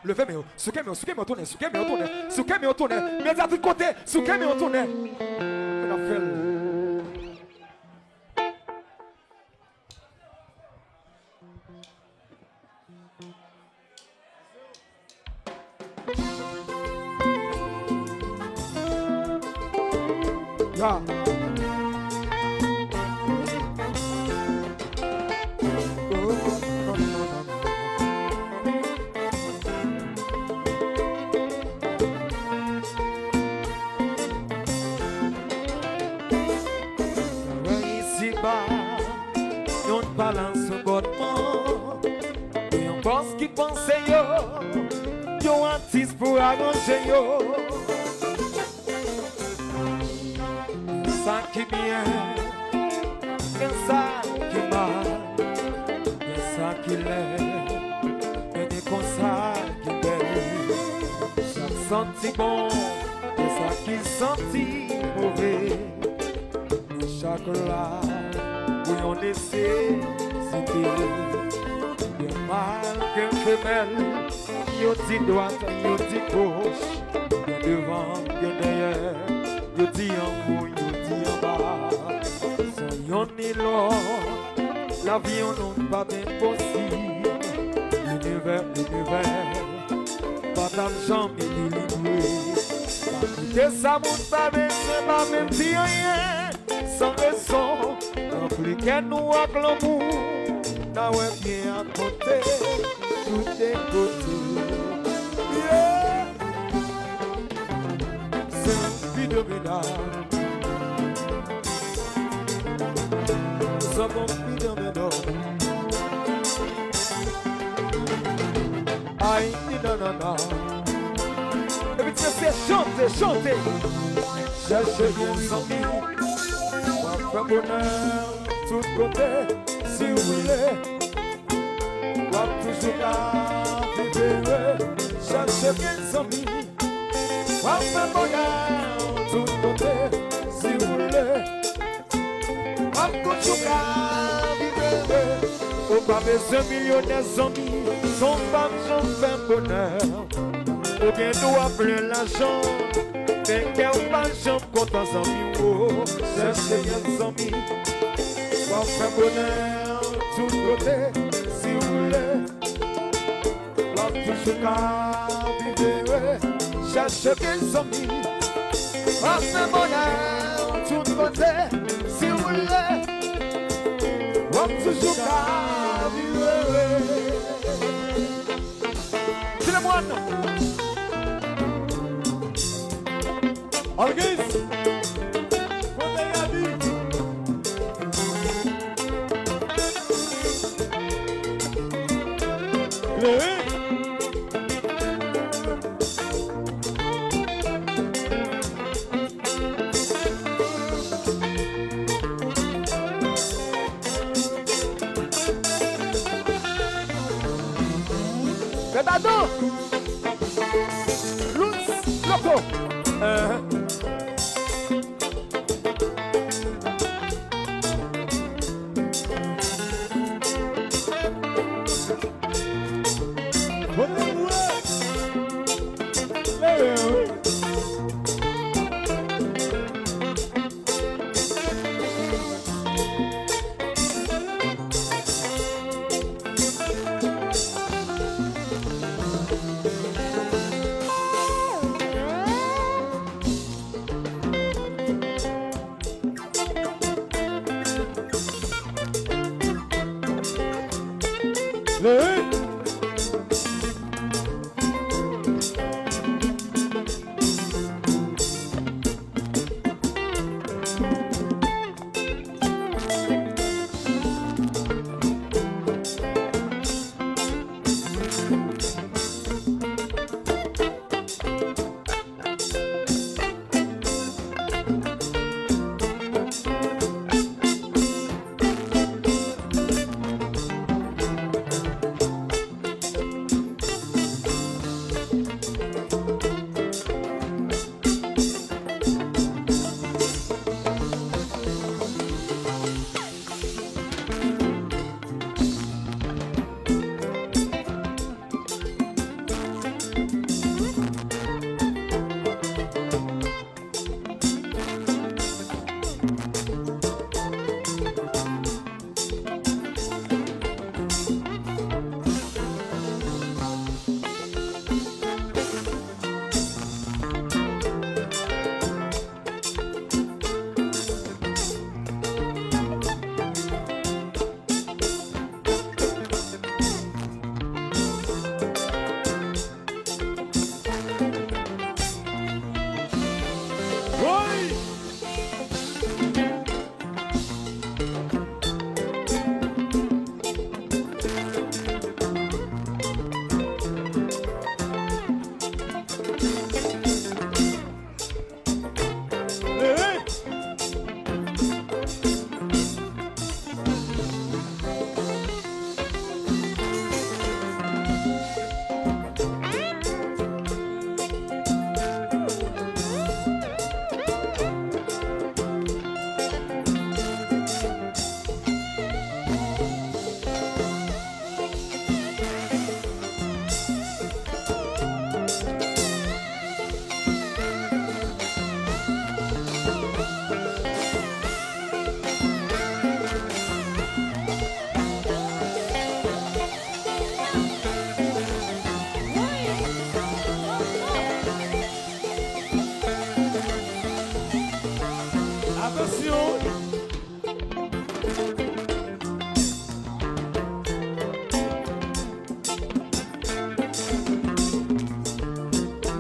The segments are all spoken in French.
Levez-moi, soukez-moi, tournez, soukez-moi, tournez, mais à tout côté, soukez-moi, tournez. Yeah. Yon balance godement. Yon boss qui pense yo. Yon artiste pour arranger yo. Ça qui bien, et ça qui mal, et ça qui l'est, et des conseils qui belle. Chaque senti bon, et ça qui senti mauvais. Chaque là. Oui, on essaie, c'était bien mal que femelle. Yo dit droite, yo dit gauche, bien devant, bien derrière. Yo dit en haut, yo dit en bas. Sans yon ni l'autre, la vie on n'a pas bien possible. L'univers, pas d'argent mais d'équilibré. Que ça monte pas bien, c'est pas même si rien, sans raison. Compliquez-nous à l'amour, n'a ouais bien à côté, tout est côté. Yeah. C'est un vie de ménage. C'est un vie de ménage. Aïe, nanana. Et puis c'est chanter. Cherchez bien sans vie, faire bonheur. Tout côté, si vous voulez, va toujours là, vivre, chercher bien amis, va faire bonheur, tout côté, si vous voulez, va toujours là, vivre, au pas besoin millionnaires amis, son femme j'en fais bonheur, ou bien nous appeler l'argent, mais qu'elle pas j'en compte en amis, chercher bien amis. Va faire bonheur, tout côté, si vous voulez. Va toujours qu'à vivre, chercher des amis. Va faire bonheur, tout côté, si vous voulez. Va toujours qu'à vivre. C'est le moine. Orgueil. Pedado! Luz, loco!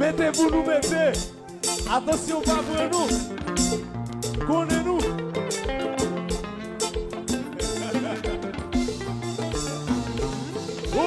Mettez pour nous, mettez. Attention, pas pour nous. Connais-nous. Oui.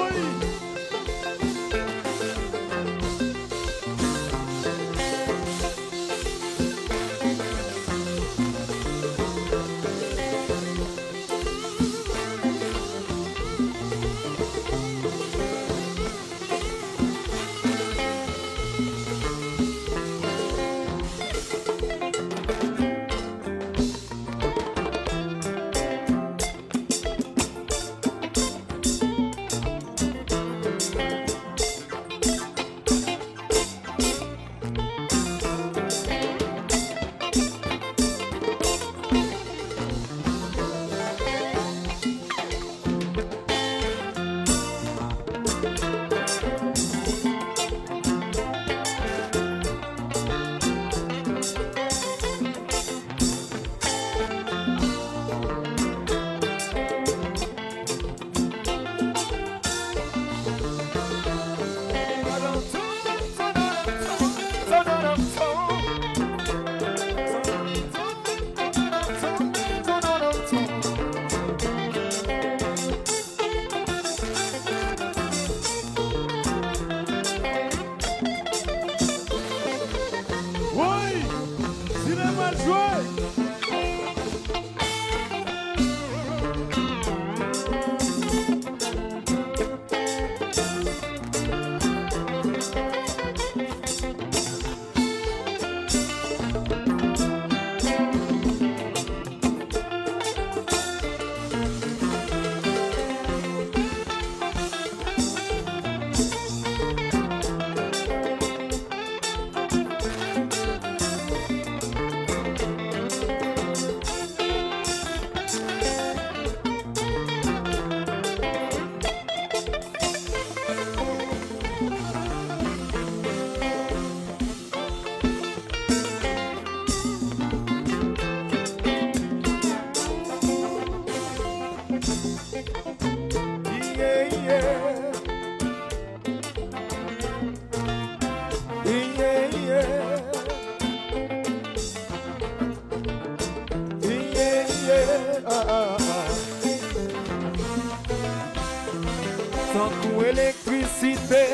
Sans coup électricité,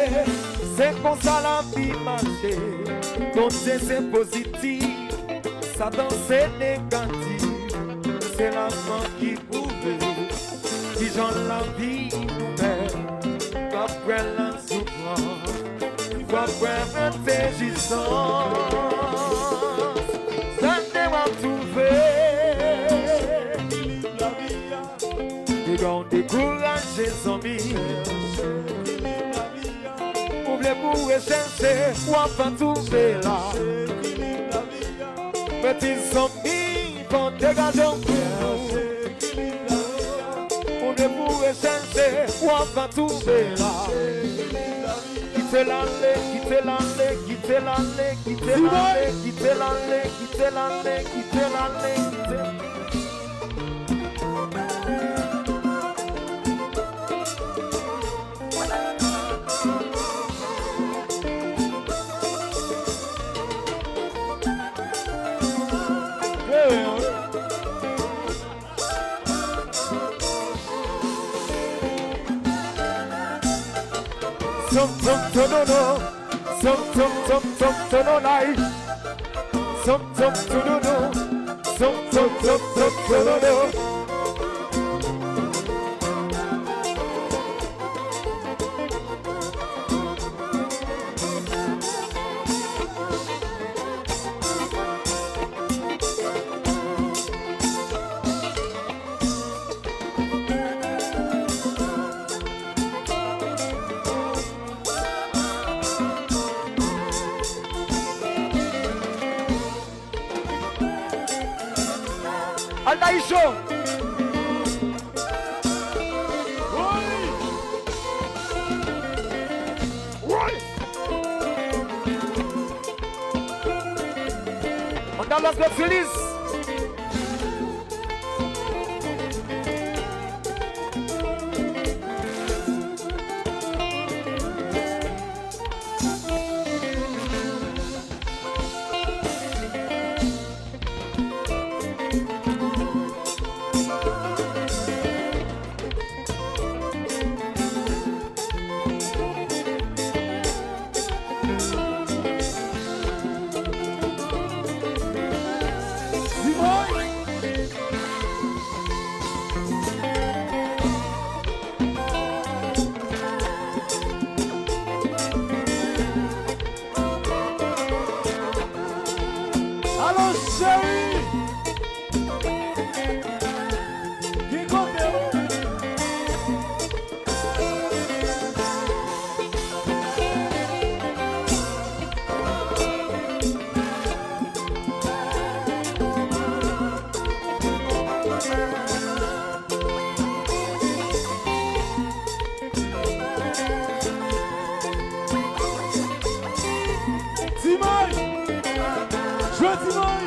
c'est comme ça la vie marche. Ton Dieu c'est positif, Satan c'est négatif. C'est la main qui prouve, qui j'en la vie nous met. Après la souffrance, après l'intelligence, ça ne va trouver. Et donc décourager son vie. Oubliez pour rechercher, ou enfin trouver là. Petits zombies, vont dégager un coup. Oubliez pour rechercher, ou enfin trouver là. Quittez l'allée, quittez l'allée, quittez l'allée, quittez l'allée, quittez l'allée, quittez l'allée, quittez l'allée, quittez l'allée. Some to no, some night. Some to no, some no. Aldaïcho. On a los feliz. Allô chérie, qui compte? Timoy, je Timoy.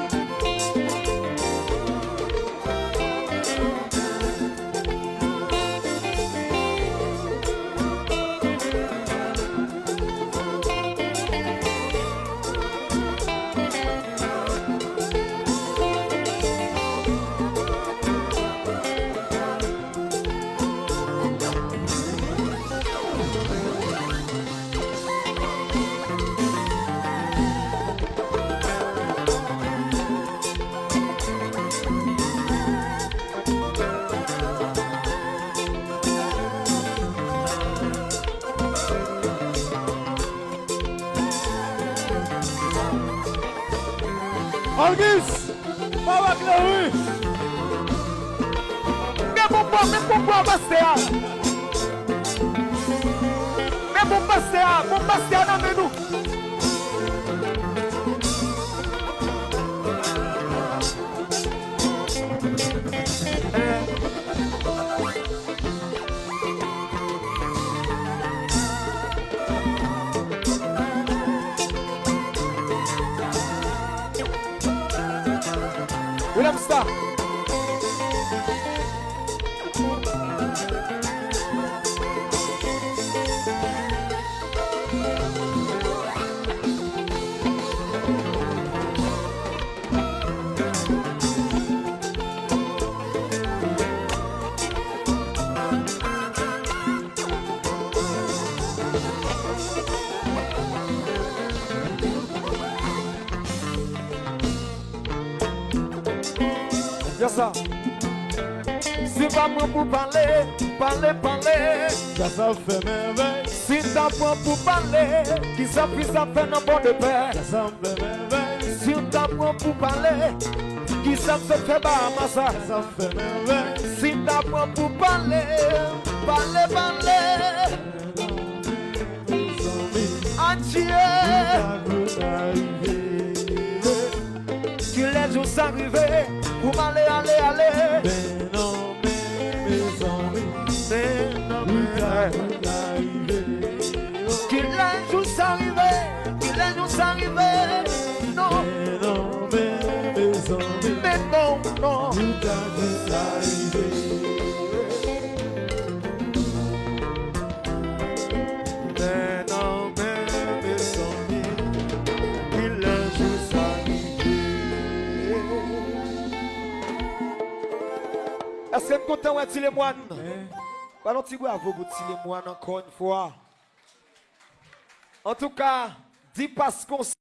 Angus, pas avec la rue. Mais pourquoi Bastéa? Mais mon Bastéa dans nous. William Star. Y'a ça. Si pas pour parler, ça fait merveille. Si t'apprends pour parler, qui ça fait un bon de paix. Ça fait merveille. Si t'apprends pour parler, qui ça fait Bahamasa. Ça fait merveille. Si t'apprends pour parler. Entier. Qui les jours s'arriver. Pour m'aller. Mais non, mes amis. Qu'il les jours s'arriver. Non. Mais non, mes amis. Mais non. Tout a juste arrivé. Mais non, mes amis. Qu'il les jours s'arriver. Est-ce que vous êtes content de les moines? Ballon petit goût à vous les moines encore une fois. En tout cas, dis pas ce qu'on